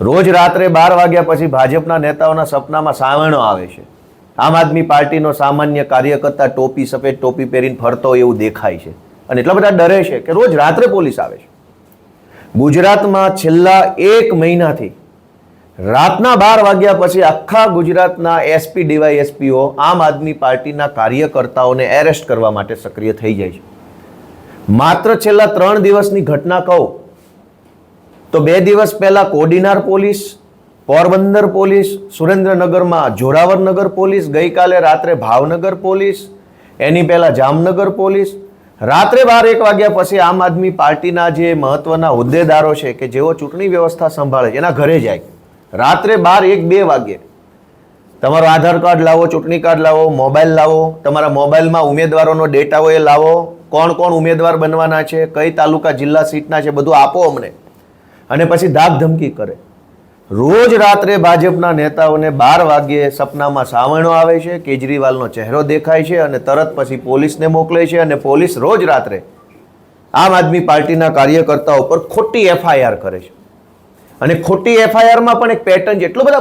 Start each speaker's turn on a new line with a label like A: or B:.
A: રોજ રાત્રે 12 વાગ્યા પછી ભાજપના નેતાઓના સપનામાં સાવરણો આવે છે. આમ આદમી પાર્ટીનો સામાન્ય કાર્યકર્તા ટોપી સફેદ ટોપી પહેરીને ફરતો હોય એવું દેખાય છે અને એટલા બધા ડરે છે કે રોજ રાત્રે પોલીસ આવે છે. ગુજરાતમાં છેલ્લા 1 મહિનાથી રાતના 12 વાગ્યા પછી આખા ગુજરાતના એસપી ડીવાયએસપીઓ આમ આદમી પાર્ટીના કાર્યકર્તાઓને એરેસ્ટ કરવા માટે સક્રિય થઈ જાય છે. માત્ર છેલ્લા 3 દિવસની ઘટના કહું તો 2 દિવસ પહેલા કોડીનાર પોલીસ, પોરબંદર પોલીસ, સુરેન્દ્રનગરમાં જોરાવરનગર પોલીસ, ગઈકાલે રાત્રે ભાવનગર પોલીસ, એની પહેલા જામનગર પોલીસ. રાત્રે 12-1 વાગ્યા પછી આમ આદમી પાર્ટીના જે મહત્વના હોદ્દેદારો છે કે જેઓ ચૂંટણી વ્યવસ્થા સંભાળે છે એના ઘરે જાય. રાત્રે 12-1-2 વાગે તમારો આધાર કાર્ડ લાવો, ચૂંટણી કાર્ડ લાવો, મોબાઈલ લાવો, તમારા મોબાઈલમાં ઉમેદવારોનો ડેટા હોય એ લાવો, કોણ કોણ ઉમેદવાર બનવાના છે, કઈ તાલુકા જિલ્લા સીટના છે, બધું આપો અમને. અને પછી ધાક ધમકી કરે. રોજ રાત્રે ભાજપના નેતાઓને 12 વાગ્યે સપનામાં સાવરણો આવે છે, કેજરીવાલનો ચહેરો દેખાય છે અને તરત પછી પોલીસને મોકલે છે અને પોલીસ રોજ રાત્રે આમ આદમી પાર્ટીના કાર્યકર્તાઓ પર ખોટી એફઆઈઆર કરે છે. અને ખોટી એફઆઈઆરમાં પણ એક પેટર્ન છે. એટલો બધા